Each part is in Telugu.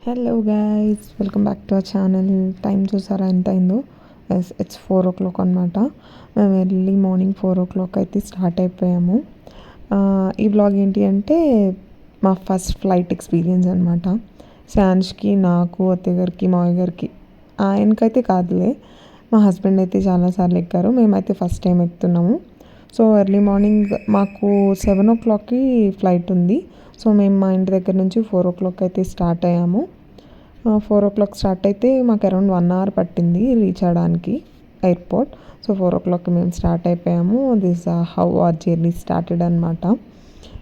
Hello guys, welcome back to our channel. Time చూసారా ఎంత అయిందో? ఎస్, ఇట్స్ 4 o'clock అనమాట. మేము ఎర్లీ మార్నింగ్ 4 o'clock అయితే స్టార్ట్ అయిపోయాము. ఈ బ్లాగ్ ఏంటి అంటే మా ఫస్ట్ ఫ్లైట్ ఎక్స్పీరియన్స్ అనమాట. శాన్ష్కి, నాకు, అత్తయ్య గారికి, మావయ్య గారికి, ఆయనకైతే కాదులే, మా హస్బెండ్ అయితే చాలాసార్లు ఎక్కారు. మేమైతే ఫస్ట్ టైం ఎక్కుతున్నాము. సో ఎర్లీ మార్నింగ్ మాకు 7 o'clockకి ఫ్లైట్ ఉంది. సో మేము మా ఇంటి దగ్గర నుంచి 4 o'clock అయితే స్టార్ట్ అయ్యాము. 4 o'clock స్టార్ట్ అయితే మాకు అరౌండ్ 1 hour పట్టింది రీచ్ అవ్వడానికి ఎయిర్పోర్ట్. సో 4 o'clock మేము స్టార్ట్ అయిపోయాము. This how our journey started అనమాట.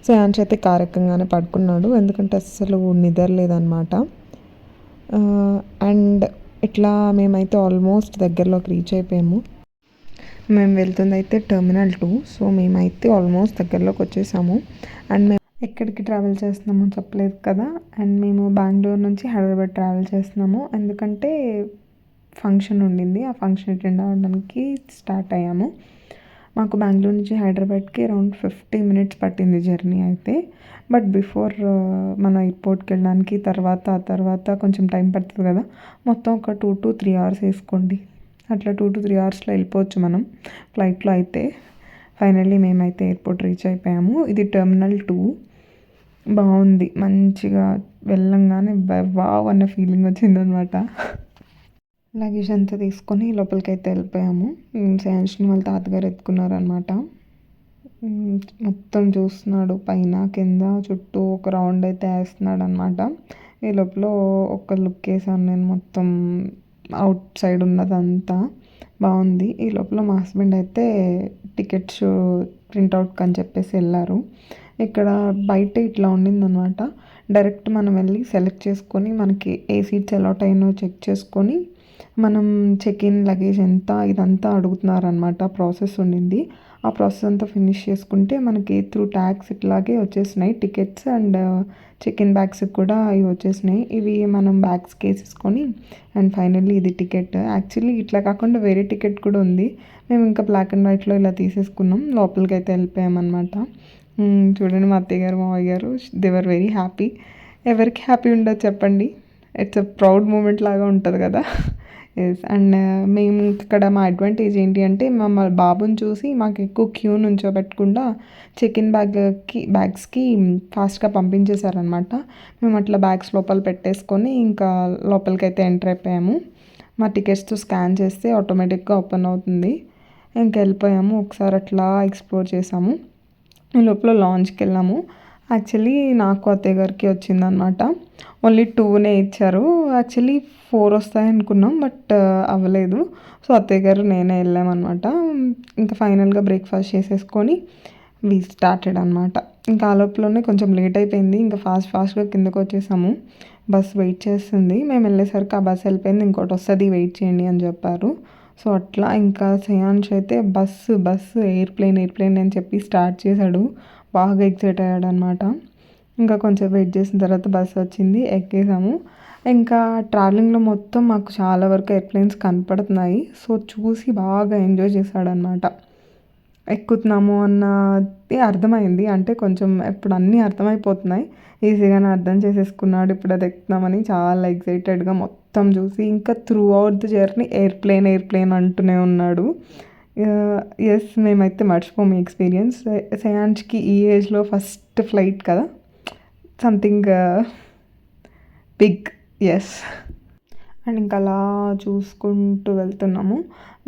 సో యాంష్ అయితే కార్ ఎక్కగానే పడుకున్నాడు, ఎందుకంటే అస్సలు నిద్ర లేదనమాట. అండ్ ఇట్లా మేమైతే ఆల్మోస్ట్ దగ్గరలోకి రీచ్ అయిపోయాము. మేము వెళ్తుంది అయితే టెర్మినల్ 2. సో మేమైతే ఆల్మోస్ట్ దగ్గరలోకి వచ్చేసాము. అండ్ మేము ఎక్కడికి ట్రావెల్ చేస్తున్నామో చెప్పలేదు కదా. అండ్ మేము బెంగళూరు నుంచి హైదరాబాద్ ట్రావెల్ చేస్తున్నాము, ఎందుకంటే ఫంక్షన్ ఉండింది. ఆ ఫంక్షన్ అటెండ్ అవ్వడానికి స్టార్ట్ అయ్యాము. మాకు బెంగళూరు నుంచి హైదరాబాద్కి అరౌండ్ 50 minutes పట్టింది జర్నీ అయితే. బట్ బిఫోర్ మన ఎయిర్పోర్ట్కి వెళ్ళడానికి ఆ తర్వాత కొంచెం టైం పడుతుంది కదా, మొత్తం ఒక 2 to 3 hours వేసుకోండి. అట్లా 2 to 3 hours వెళ్ళిపోవచ్చు మనం ఫ్లైట్లో అయితే. ఫైనల్లీ మేమైతే ఎయిర్పోర్ట్ రీచ్ అయిపోయాము. ఇది టెర్మినల్ 2. బాగుంది, మంచిగా వెళ్ళంగానే వావ్ అన్న ఫీలింగ్ వచ్చిందనమాట. లగేజ్ అంతా తీసుకొని లోపలికి అయితే వెళ్ళిపోయాము. శాన్ష్ని వాళ్ళ తాతగారు ఎత్తుకున్నారనమాట. మొత్తం చూస్తున్నాడు, పైన కింద చుట్టూ ఒక రౌండ్ అయితే వేస్తున్నాడు అనమాట. ఈ లోపల ఒక లుక్ వేసాను నేను, మొత్తం అవుట్ సైడ్ ఉన్నదంతా బాగుంది. ఈ లోపల మా హస్బెండ్ అయితే టికెట్స్ ప్రింట్అవుట్కి అని చెప్పేసి వెళ్ళారు. ఇక్కడ బయట ఇట్లా ఉండిందనమాట. డైరెక్ట్ మనం వెళ్ళి సెలెక్ట్ చేసుకొని మనకి ఏ సీట్స్ అలాట్ అయినో చెక్ చేసుకొని మనం చెక్ ఇన్ లగేజ్ ఎంత ఇదంతా అడుగుతున్నారనమాట. ప్రాసెస్ ఉండింది. ఆ ప్రాసెస్ అంతా ఫినిష్ చేసుకుంటే మనకి త్రూ ట్యాక్స్ ఇట్లాగే వచ్చేసినాయి టికెట్స్. అండ్ చెక్ ఇన్ బ్యాగ్స్కి కూడా ఇవి వచ్చేసినాయి. ఇవి మనం బ్యాగ్స్కి వేసేసుకొని అండ్ ఫైనల్లీ ఇది టికెట్. యాక్చువల్లీ ఇట్లా కాకుండా వేరే టికెట్ కూడా ఉంది. మేము ఇంకా బ్లాక్ అండ్ వైట్లో ఇలా తీసేసుకున్నాం. లోపలికి అయితే వెళ్ళిపోయామన్నమాట. చూడండి, మా అత్తయ్య గారు, మావయ్య గారు, దే వర్ వెరీ హ్యాపీ. ఎవరికి హ్యాపీ ఉండదు చెప్పండి? ఇట్స్ అ ప్రౌడ్ మూమెంట్ లాగా ఉంటుంది కదా. ఎస్. అండ్ మేము ఇక్కడ మా అడ్వాంటేజ్ ఏంటి అంటే మా బాబుని చూసి మాకు ఎక్కువ క్యూ నుంచోబెట్టకుండా చెక్ ఇన్ బ్యాగ్స్కి ఫాస్ట్గా పంపించేశారనమాట. మేము అట్లా బ్యాగ్స్ లోపల పెట్టేసుకొని ఇంకా లోపలికి అయితే ఎంటర్ అయిపోయాము. మా టికెట్స్తో స్కాన్ చేస్తే ఆటోమేటిక్గా ఓపెన్ అవుతుంది. ఇంకా వెళ్ళిపోయాము. ఒకసారి అట్లా ఎక్స్ప్లోర్ చేసాము. ఈ లోపల లాంచ్కి వెళ్ళాము. యాక్చువల్లీ నాకు అత్తయ్య గారికి వచ్చిందనమాట. ఓన్లీ 2 ఇచ్చారు. యాక్చువల్లీ 4 వస్తాయి అనుకున్నాం, బట్ అవ్వలేదు. సో అత్తయ్య గారు నేనే వెళ్ళామన్నమాట. ఇంకా ఫైనల్గా బ్రేక్ఫాస్ట్ చేసేసుకొని వి స్టార్టెడ్ అనమాట. ఇంకా ఆ లోపలనే కొంచెం లేట్ అయిపోయింది. ఇంకా ఫాస్ట్గా కిందకు వచ్చేసాము. బస్ వెయిట్ చేస్తుంది. మేము వెళ్ళేసరికి ఆ బస్ వెళ్ళిపోయింది. ఇంకోటి వస్తుంది, వెయిట్ చేయండి అని చెప్పారు. సో అట్లా ఇంకా శ్రేయాంష్ అయితే బస్సు ఎయిర్ప్లేన్ అని చెప్పి స్టార్ట్ చేశాడు. బాగా ఎక్సైట్ అయ్యాడు అనమాట. ఇంకా కొంచెం వెయిట్ చేసిన తర్వాత బస్సు వచ్చింది, ఎక్కేసాము. ఇంకా ట్రావెలింగ్లో మొత్తం మాకు చాలా వరకు ఎయిర్ప్లేన్స్ కనపడుతున్నాయి. సో చూసి బాగా ఎంజాయ్ చేశాడనమాట. ఎక్కుతున్నాము అన్నది అర్థమైంది. అంటే కొంచెం ఇప్పుడు అన్నీ అర్థమైపోతున్నాయి, ఈజీగానే అర్థం చేసేసుకున్నాడు. ఇప్పుడు అది ఎక్కుతున్నామని చాలా ఎక్సైటెడ్గా మొత్తం చూసి ఇంకా through out the journey airplane అంటూనే ఉన్నాడు. ఎస్, మేమైతే మర్చిపోము ఈ ఎక్స్పీరియన్స్. శ్రేయాంష్కి ఈ ఏజ్లో ఫస్ట్ ఫ్లైట్ కదా, సంథింగ్ బిగ్. ఎస్. అండ్ ఇంకా అలా చూసుకుంటూ వెళ్తున్నాము.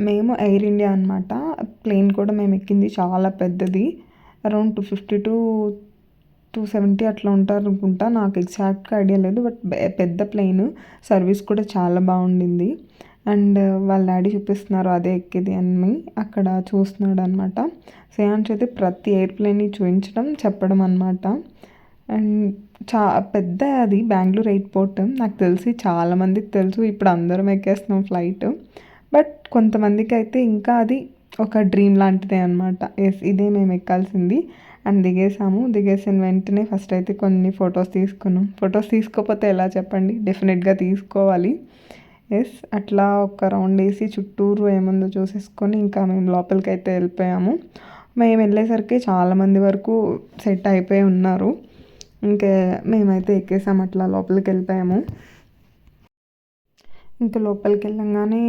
మేము ఎయిర్ ఇండియా అనమాట. ప్లేన్ కూడా మేము ఎక్కింది చాలా పెద్దది, అరౌండ్ 250 to 270 అట్లా ఉంటారు అనుకుంటా. నాకు ఎగ్జాక్ట్గా ఐడియా లేదు, బట్ పెద్ద ప్లేన్. సర్వీస్ కూడా చాలా బాగుండింది. అండ్ వాళ్ళ డాడీ చూపిస్తున్నారు అదే ఎక్కేది అని అక్కడ చూస్తున్నాడు అనమాట. శ్రేయాంష్ అయితే ప్రతి ఎయిర్ప్లేన్ని చూపించడం చెప్పడం అనమాట. అండ్ పెద్ద అది బెంగళూరు ఎయిర్పోర్ట్. నాకు తెలిసి చాలామందికి తెలుసు, ఇప్పుడు అందరం ఎక్కేస్తున్నాం ఫ్లైట్. బట్ కొంతమందికి అయితే ఇంకా అది ఒక డ్రీమ్ లాంటిదే అనమాట. ఎస్, ఇదే మేము ఎక్కాల్సింది. అండ్ దిగేసిన వెంటనే ఫస్ట్ అయితే కొన్ని ఫొటోస్ తీసుకున్నాం. ఫొటోస్ తీసుకోకపోతే ఎలా చెప్పండి? డెఫినెట్గా తీసుకోవాలి. ఎస్, అట్లా ఒక రౌండ్ వేసి చుట్టూరు ఏముందో చూసేసుకొని ఇంకా మేము లోపలికి అయితే వెళ్ళిపోయాము. మేము వెళ్ళేసరికి చాలామంది వరకు సెట్ అయిపోయి ఉన్నారు. ఇంకా మేమైతే ఎక్కేసాము, అట్లా లోపలికి వెళ్ళిపోయాము. ఇంకా లోపలికి వెళ్ళంగానే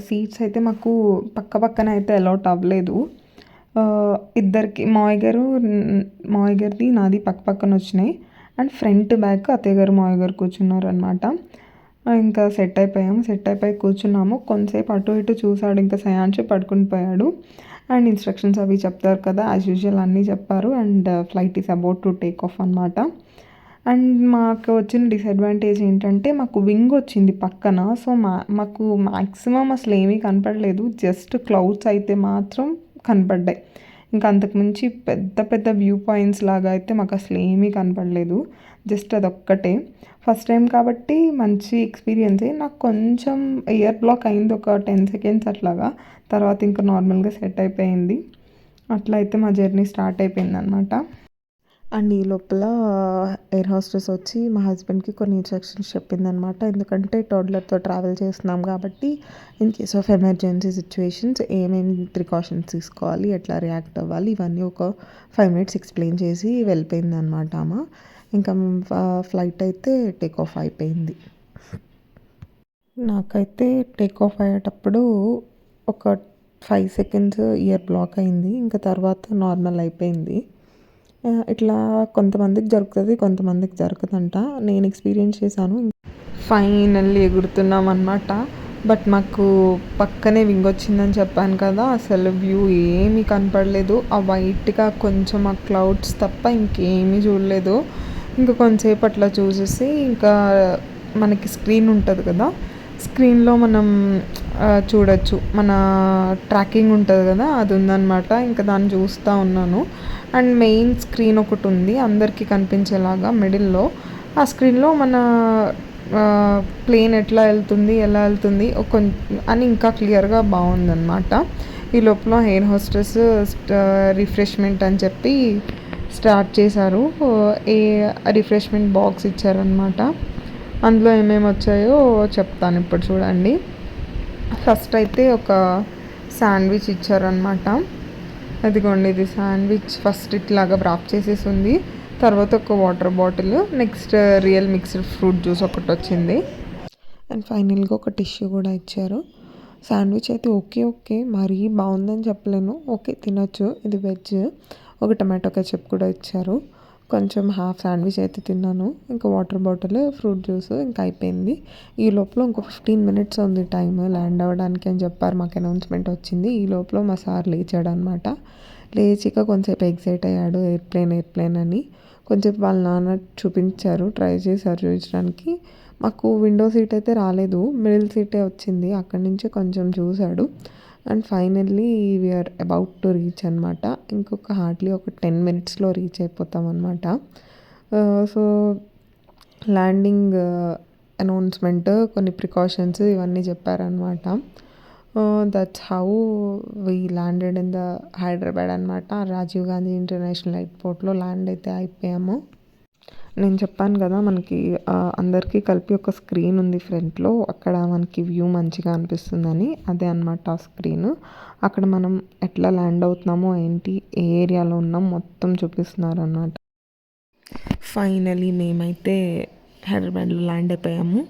సీట్స్ అయితే మాకు పక్క పక్కన అయితే అలాట్ అవ్వలేదు. ఇద్దరికి మావయ్య గారిది నాది పక్క పక్కన వచ్చినాయి. అండ్ ఫ్రంట్ బ్యాక్ అత్తయ్య గారు మావయ్య గారు కూర్చున్నారు అనమాట. ఇంకా సెట్ అయిపోయి కూర్చున్నాము. కొంతసేపు అటు ఇటు చూసాడు, ఇంకా సయాంశు పడుకుని పోయాడు. అండ్ ఇన్స్ట్రక్షన్స్ అవి చెప్తారు కదా, యాజ్ యూజువల్ అన్నీ చెప్పారు. And flight is about to take off అనమాట. అండ్ మాకు వచ్చిన డిసడ్వాంటేజ్ ఏంటంటే మాకు వింగ్ వచ్చింది పక్కన. సో మాకు మ్యాక్సిమం అసలు ఏమీ కనపడలేదు. జస్ట్ క్లౌడ్స్ అయితే మాత్రం కనపడ్డాయి. ఇంకా అంతకుమించి పెద్ద పెద్ద వ్యూ పాయింట్స్ లాగా అయితే మాకు అసలు ఏమీ కనపడలేదు. జస్ట్ అదొక్కటే ఫస్ట్ టైం కాబట్టి మంచి ఎక్స్పీరియన్సే. నాకు కొంచెం ఇయర్ బ్లాక్ అయింది ఒక 10 సెకండ్స్ అట్లాగా. తర్వాత ఇంకా నార్మల్గా సెట్ అయిపోయింది. అట్లా అయితే మా జర్నీ స్టార్ట్ అయిపోయింది అనమాట. అండ్ ఈ లోపల ఎయిర్ హోస్టెస్ వచ్చి మా హస్బెండ్కి కొన్ని ఇన్స్ట్రక్షన్స్ చెప్పిందనమాట. ఎందుకంటే టోడ్లర్తో ట్రావెల్ చేస్తున్నాం కాబట్టి in case of emergency situations ఏమేమి ప్రికాషన్స్ తీసుకోవాలి, ఎట్లా రియాక్ట్ అవ్వాలి, ఇవన్నీ ఒక 5 మినిట్స్ ఎక్స్ప్లెయిన్ చేసి వెళ్ళిపోయింది అనమాట ఆమె. ఇంకా ఫ్లైట్ అయితే టేక్ ఆఫ్ అయిపోయింది. నాకైతే టేక్ ఆఫ్ అయ్యేటప్పుడు ఒక 5 సెకండ్స్ ఇయర్ బ్లాక్ అయింది. ఇంకా తర్వాత నార్మల్ అయిపోయింది. ఇట్లా కొంతమందికి జరుగుతుంది, కొంతమందికి జరగదంట. నేను ఎక్స్పీరియన్స్ చేశాను. ఫైనల్లీ ఎగురుతున్నాం అనమాట. బట్ మాకు పక్కనే వింగ్ వచ్చిందని చెప్పాను కదా, అసలు వ్యూ ఏమీ కనపడలేదు. ఆ వైట్గా కొంచెం ఆ క్లౌడ్స్ తప్ప ఇంకేమీ చూడలేదు. ఇంకా కొంతసేపు అట్లా చూసేసి ఇంకా మనకి స్క్రీన్ ఉంటుంది కదా, స్క్రీన్లో మనం చూడొచ్చు, మన ట్రాకింగ్ ఉంటుంది కదా, అది ఉందన్నమాట. ఇంకా దాన్ని చూస్తూ ఉన్నాను. అండ్ మెయిన్ స్క్రీన్ ఒకటి ఉంది అందరికీ కనిపించేలాగా మిడిల్లో. ఆ స్క్రీన్లో మన ప్లేన్ ఎట్లా వెళ్తుంది, ఎలా వెళ్తుంది అని ఇంకా క్లియర్గా బాగుందన్నమాట. ఈ లోపల ఎయిర్ హోస్టెస్ రిఫ్రెష్మెంట్ అని చెప్పి స్టార్ట్ చేశారు. ఏ రిఫ్రెష్మెంట్ బాక్స్ ఇచ్చారనమాట. అందులో ఏమేమి వచ్చాయో చెప్తాను ఇప్పుడు చూడండి. ఫస్ట్ అయితే ఒక శాండ్విచ్ ఇచ్చారనమాట. అదిగోండి, ఇది శాండ్విచ్. ఫస్ట్ ఇట్లాగా వ్రాప్ చేసేసి ఉంది. తర్వాత ఒక water bottle, next real mixed fruit juice ఒకటి వచ్చింది. అండ్ ఫైనల్గా ఒక టిష్యూ కూడా ఇచ్చారు. శాండ్విచ్ అయితే ఓకే మరీ బాగుందని చెప్పలేను, ఓకే తినొచ్చు. ఇది వెజ్. ఒక టమాటో కెచప్ కూడా ఇచ్చారు. కొంచెం హాఫ్ శాండ్విచ్ అయితే తిన్నాను. ఇంకా వాటర్ బాటిల్, ఫ్రూట్ జ్యూస్ ఇంకా అయిపోయింది. ఈ లోపల ఇంకో 15 మినిట్స్ ఉంది టైం ల్యాండ్ అవ్వడానికి అని చెప్పారు. మాకు అనౌన్స్మెంట్ వచ్చింది. ఈ లోపల మా సార్ లేచాడు అనమాట. లేచిక కొంచెంసేపు ఎగ్జైట్ అయ్యాడు, ఎయిర్ప్లేన్ అని. కొంచెంసేపు వాళ్ళ నాన్న ట్రై చేశారు చూపించడానికి. మాకు విండో సీట్ అయితే రాలేదు, మిడిల్ సీటే వచ్చింది. అక్కడి నుంచి కొంచెం చూశాడు. And finally we are about to reach అనమాట. ఇంకొక హార్డ్లీ ఒక 10 మినిట్స్లో రీచ్ అయిపోతాం అనమాట. సో ల్యాండింగ్ అనౌన్స్మెంట్, కొన్ని ప్రికాషన్స్ ఇవన్నీ చెప్పారనమాట. That's how we landed in the Hyderabad అనమాట. రాజీవ్ గాంధీ ఇంటర్నేషనల్ ఎయిర్పోర్ట్లో ల్యాండ్ అయితే అయిపోయాము. నేను చెప్పాను కదా మనకి అందరికీ కలిపి ఒక స్క్రీన్ ఉంది ఫ్రంట్లో, అక్కడ మనకి వ్యూ మంచిగా అనిపిస్తుందని. అదే అనమాట ఆ స్క్రీన్. అక్కడ మనం ఎట్లా ల్యాండ్ అవుతున్నామో ఏంటి, ఏ ఏరియాలో ఉన్నాం మొత్తం చూపిస్తున్నారు అన్నమాట. ఫైనలీ మేమైతే హైదరాబాద్లో ల్యాండ్ అయిపోయాము,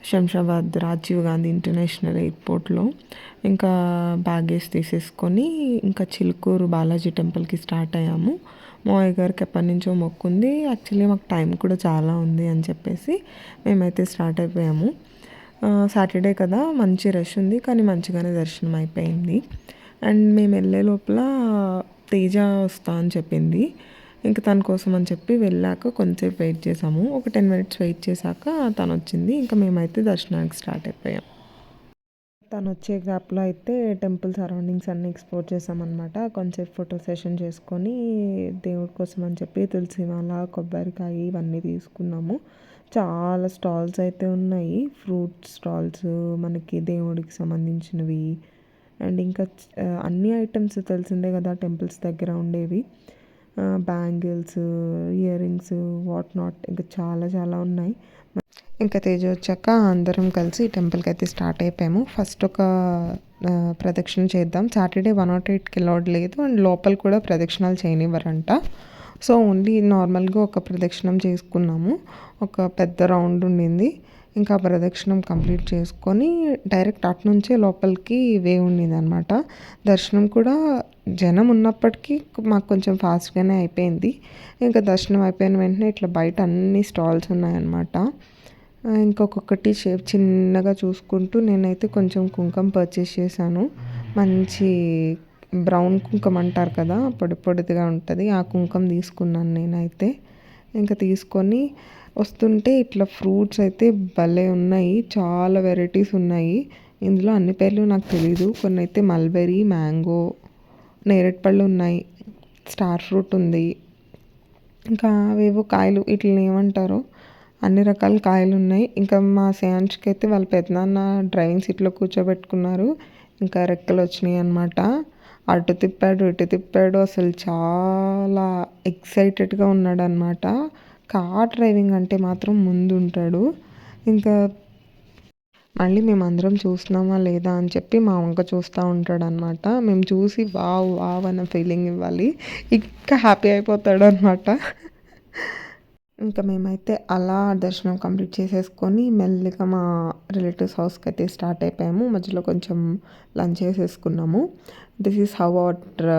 శంషాబాద్ రాజీవ్ గాంధీ ఇంటర్నేషనల్ ఎయిర్పోర్ట్లో. ఇంకా బ్యాగేజ్ తీసేసుకొని ఇంకా చిలుకూరు బాలాజీ టెంపుల్కి స్టార్ట్ అయ్యాము. మావయ్య గారికి ఎప్పటి నుంచో మొక్కుంది. యాక్చువల్లీ మాకు టైం కూడా చాలా ఉంది అని చెప్పేసి మేమైతే స్టార్ట్ అయిపోయాము. సాటర్డే కదా, మంచి రష్ ఉంది, కానీ మంచిగానే దర్శనం అయిపోయింది. అండ్ మేము వెళ్ళే లోపల తేజ వస్తా అని చెప్పింది. ఇంకా తన కోసం అని చెప్పి వెళ్ళాక కొంచెంసేపు వెయిట్ చేసాము. ఒక 10 మినిట్స్ వెయిట్ చేశాక తను వచ్చింది. ఇంకా మేమైతే దర్శనానికి స్టార్ట్ అయిపోయాం. తను వచ్చే గ్యాప్లో అయితే టెంపుల్ సరౌండింగ్స్ అన్నీ ఎక్స్ప్లోర్ చేసామన్నమాట. కొంచెంసేపు ఫోటో సెషన్ చేసుకొని దేవుడి కోసం అని చెప్పి తులసి మాల, కొబ్బరికాయ ఇవన్నీ తీసుకున్నాము. చాలా స్టాల్స్ అయితే ఉన్నాయి, ఫ్రూట్ స్టాల్స్, మనకి దేవుడికి సంబంధించినవి. అండ్ ఇంకా అన్ని ఐటమ్స్ తెలిసిందే కదా టెంపుల్స్ దగ్గర ఉండేవి. Bangles, ear rings, what not, ఇంకా చాలా చాలా ఉన్నాయి. ఇంకా తేజ వచ్చాక అందరం కలిసి టెంపుల్కి అయితే స్టార్ట్ అయిపోయాము. ఫస్ట్ ఒక ప్రదక్షిణ చేద్దాం. సాటర్డే 108కి అలౌడ్ లేదు, అండ్ లోపల కూడా ప్రదక్షిణాలు చేయనివ్వరంట. సో ఓన్లీ నార్మల్గా ఒక ప్రదక్షిణం చేసుకున్నాము. ఒక పెద్ద రౌండ్ ఉండింది. ఇంకా ప్రదక్షిణం కంప్లీట్ చేసుకొని డైరెక్ట్ అటు నుంచే లోపలికి వే ఉండేదనమాట. దర్శనం కూడా జనం ఉన్నప్పటికీ మాకు కొంచెం ఫాస్ట్గానే అయిపోయింది. ఇంకా దర్శనం అయిపోయిన వెంటనే ఇట్లా బయట అన్ని స్టాల్స్ ఉన్నాయన్నమాట. ఇంకొకటి షేప్ చిన్నగా చూసుకుంటూ నేనైతే కొంచెం కుంకుమ పర్చేస్ చేశాను. మంచి బ్రౌన్ కుంకుమ అంటారు కదా, పొడి పొడిదిగా ఉంటుంది, ఆ కుంకుమ తీసుకున్నాను నేనైతే. ఇంకా తీసుకొని వస్తుంటే ఇట్లా ఫ్రూట్స్ అయితే భలే ఉన్నాయి, చాలా వెరైటీస్ ఉన్నాయి. ఇందులో అన్ని పేర్లు నాకు తెలీదు. కొన్ని అయితే మల్బెరీ, మ్యాంగో, నేరేడు పళ్ళు ఉన్నాయి, స్టార్ ఫ్రూట్ ఉంది, ఇంకా అవేవో కాయలు ఇట్లా ఏమంటారో అన్ని రకాల కాయలు ఉన్నాయి. ఇంకా మా శ్రేయాంష్కి అయితే వాళ్ళ పెద్దనాన్న డ్రైవింగ్ సీట్లో కూర్చోబెట్టుకున్నారు. ఇంకా రెక్కలు వచ్చినాయి అనమాట. అటు తిప్పాడు ఇటు తిప్పాడు, అసలు చాలా ఎక్సైటెడ్గా ఉన్నాడు అనమాట. కార్ డ్రైవింగ్ అంటే మాత్రం ముందు ఉంటాడు. ఇంకా మళ్ళీ మేమందరం చూస్తున్నామా లేదా అని చెప్పి మా వంక చూస్తూ ఉంటాడు అనమాట. మేము చూసి వావ్ వావ్ అన్న ఫీలింగ్ ఇవ్వాలి, ఇంకా హ్యాపీ అయిపోతాడు అనమాట. ఇంకా మేమైతే అలా దర్శనం కంప్లీట్ చేసేసుకొని మెల్లిగా మా రిలేటివ్స్ హౌస్కి అయితే స్టార్ట్ అయిపోయాము. మధ్యలో కొంచెం లంచ్ చేసేసుకున్నాము. This is how our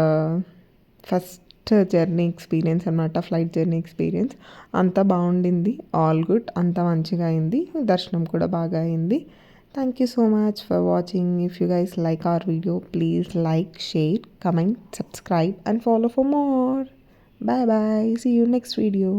first journey experience అనమాట, ఫ్లైట్ జర్నీ ఎక్స్పీరియన్స్. అంతా బాగుండింది, ఆల్ గుడ్, అంతా మంచిగా అయింది. దర్శనం కూడా బాగా అయింది. Thank you so much for watching. If you guys like our video, please like, share, comment, subscribe and follow for more. Bye bye. See you next video.